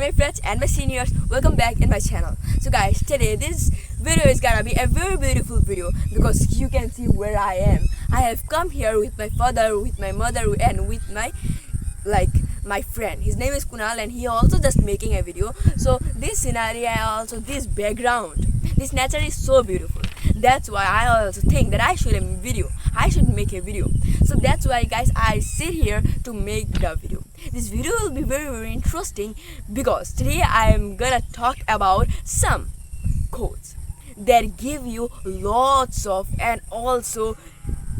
my friends and my seniors, welcome back in my channel. So guys, today this video is gonna be a very beautiful video because you can see where I am. I have come here with my father, with my mother, and with my friend. His name is Kunal and he also just making a video. So this scenario and also this background, this nature is so beautiful. That's why I also think that I should make a video. So that's why guys, I sit here to make the video. This video will be very interesting because today I am gonna talk about some quotes that give you lots of and also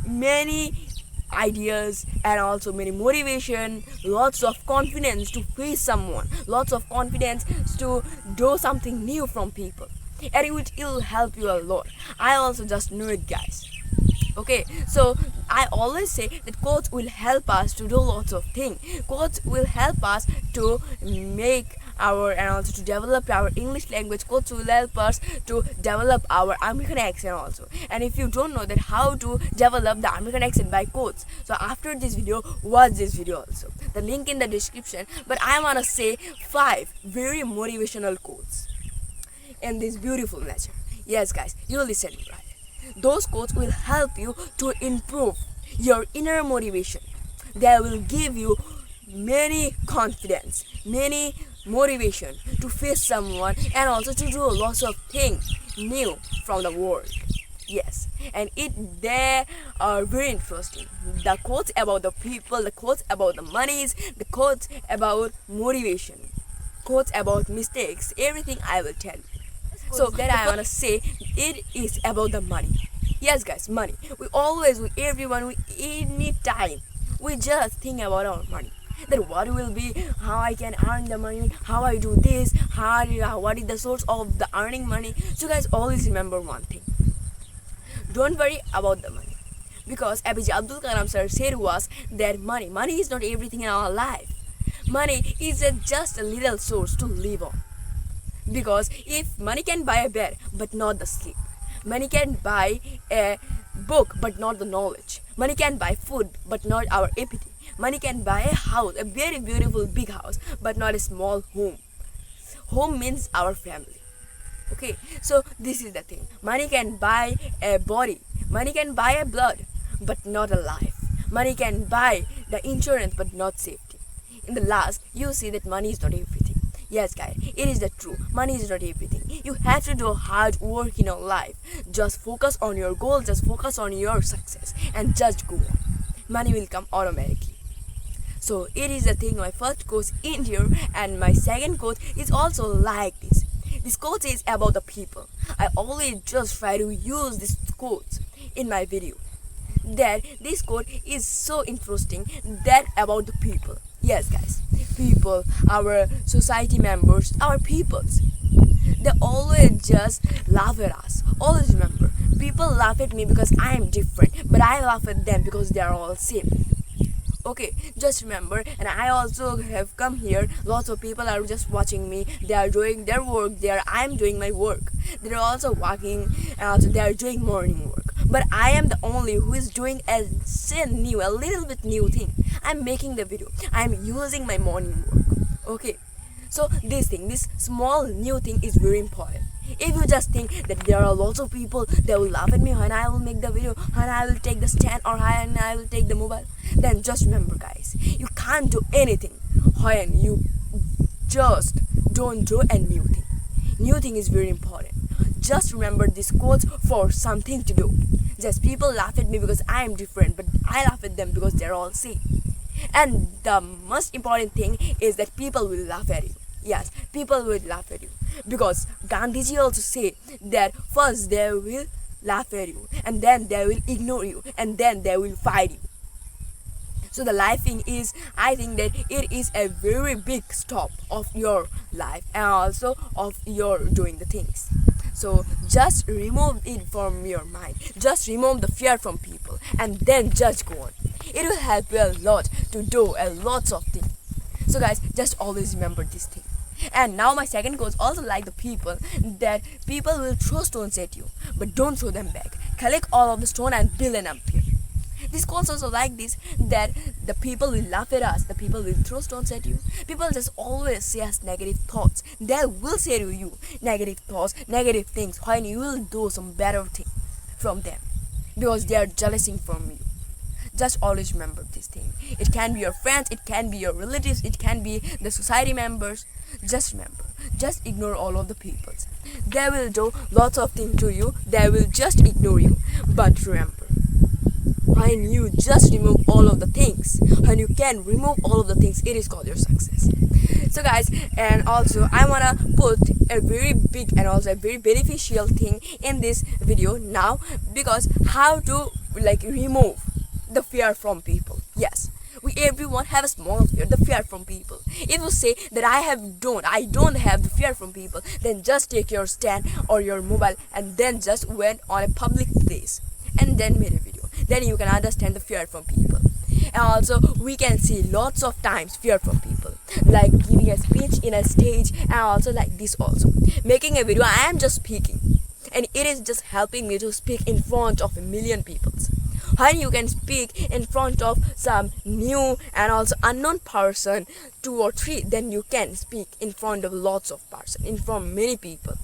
many ideas and also many motivation, lots of confidence to face someone, lots of confidence to do something new from people, and it will help you a lot. I also just know it, guys. Okay, so I always say that quotes will help us to do lots of things. Quotes will help us to make our and also to develop our English language. Quotes will help us to develop our American accent also. And if you don't know that how to develop the American accent by quotes, so after this video, watch this video also. The link in the description. But I wanna say 5 very motivational quotes in this beautiful nature. Yes, guys, you listen right. Those quotes will help you to improve your inner motivation. They will give you many confidence, many motivation to face someone and also to do lots of things new from the world. Yes, and they are very interesting. The quotes about the people, the quotes about the monies, the quotes about motivation, quotes about mistakes, everything I will tell you. So that I wanna say, it is about the money. Yes, guys, money. Everyone, any time, we just think about our money. That what will be, how I can earn the money, how I do this, what is the source of the earning money. So guys, always remember one thing. Don't worry about the money. Because APJ Abdul Kalam sir said was that money is not everything in our life. Money is just a little source to live on. Because if money can buy a bed but not the sleep, money can buy a book but not the knowledge, money can buy food but not our appetite, money can buy a house, a very beautiful big house, but not a small home. Home means our family. Okay, so this is the thing. Money can buy a body, money can buy a blood but not a life, money can buy the insurance but not safety. In the last, you see that money is not everything. Yes, guys, it is the truth. Money is not everything. You have to do hard work in your life. Just focus on your goals, just focus on your success, and just go on. Money will come automatically. So it is the thing. My first quote in here, and my second quote is also like this. This quote is about the people. I always just try to use this quote in my video. That this quote is so interesting. That about the people. Yes, guys, people, our society members, our peoples, they always just laugh at us. Always remember, people laugh at me because I am different, but I laugh at them because they are all same. Okay, just remember, and I also have come here, lots of people are just watching me, they are doing their work, I am doing my work, they are also walking, and also they are doing morning work. But I am the only who is doing a little bit new thing. I'm making the video. I'm using my morning work. Okay. So this small new thing is very important. If you just think that there are lots of people that will laugh at me when I will make the video, when I will take the stand or when I will take the mobile, then just remember, guys, you can't do anything when you just don't do a new thing. New thing is very important. Just remember this quote for something to do. Just people laugh at me because I am different, but I laugh at them because they're all same. And the most important thing is that people will laugh at you. Yes, people will laugh at you. Because Gandhiji also said that first they will laugh at you, and then they will ignore you, and then they will fight you. So the life thing is, I think that it is a very big stop of your life and also of your doing the things. So just remove it from your mind. Just remove the fear from people and then just go on. It will help you a lot to do a lot of things. So guys, just always remember this thing. And now my second quote is also like the people, that people will throw stones at you, but don't throw them back. Collect all of the stone and build an empire. This quotes also like this, that the people will laugh at us, the people will throw stones at you, people just always say us negative thoughts. They will say to you negative thoughts, negative things when you will do some better thing from them, because they are jealousing from you. Just always remember this thing. It can be your friends, it can be your relatives, it can be the society members. Just remember, just ignore all of the peoples. They will do lots of things to you, they will just ignore you. But remember, when you just remove all of the things, when you can remove all of the things, it is called your success. So guys, and also I wanna put a very big and also a very beneficial thing in this video now, because how to remove the fear from people. Yes, we everyone have a small fear, the fear from people. If you say that I don't have the fear from people, then just take your stand or your mobile and then just went on a public place and then made a video. Then you can understand the fear from people. And also we can see lots of times fear from people, like giving a speech in a stage, and also like this also. Making a video, I am just speaking, and it is just helping me to speak in front of a million people. When you can speak in front of some new and also unknown person, 2 or 3, then you can speak in front of lots of person, in front of many people.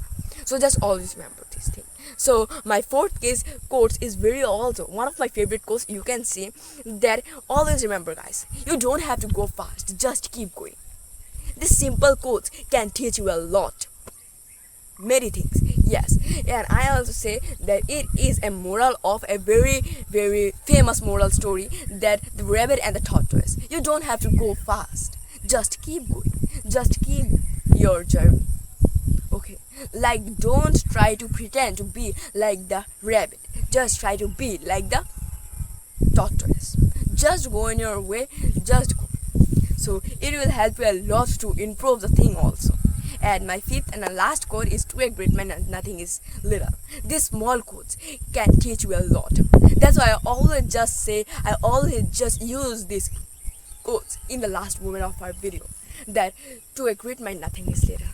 So just always remember this thing. So my fourth case quotes is very also one of my favorite quotes. You can see that always remember, guys, you don't have to go fast, just keep going. This simple quotes can teach you a lot, many things. Yes, and I also say that it is a moral of a very very famous moral story, that the rabbit and the tortoise. You don't have to go fast, just keep going, just keep your journey. Okay, like don't try to pretend to be like the rabbit, just try to be like the tortoise. Just go in your way, just go. So it will help you a lot to improve the thing also. And my fifth and the last quote is, to a great man nothing is little. These small quotes can teach you a lot. That's why I always just use these quotes in the last moment of our video, that to a great man nothing is little.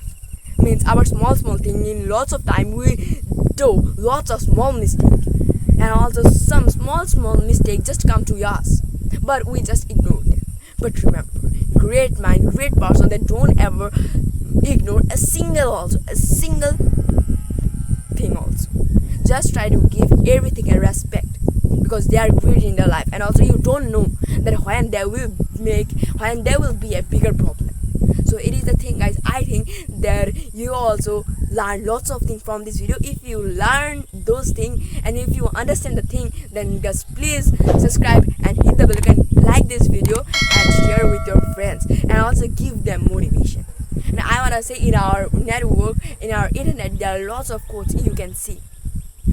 Means our small thing, in lots of time we do lots of small mistakes, and also some small mistakes just come to us, but we just ignore them. But remember, great mind, great person, they don't ever ignore a single thing also. Just try to give everything a respect, because they are great in their life, and also you don't know that when there will be a bigger problem. So it is the thing, guys. I think that you also learn lots of things from this video. If you learn those things and if you understand the thing, then just please subscribe and hit the bell icon, like this video and share with your friends, and also give them motivation. And I want to say, in our network, in our internet, there are lots of quotes you can see.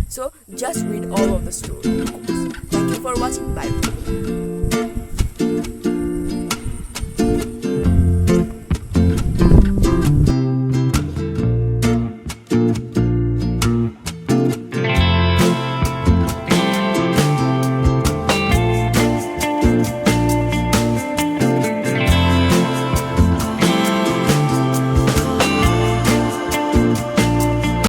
So just read all of the story quotes. Thank you for watching. Bye.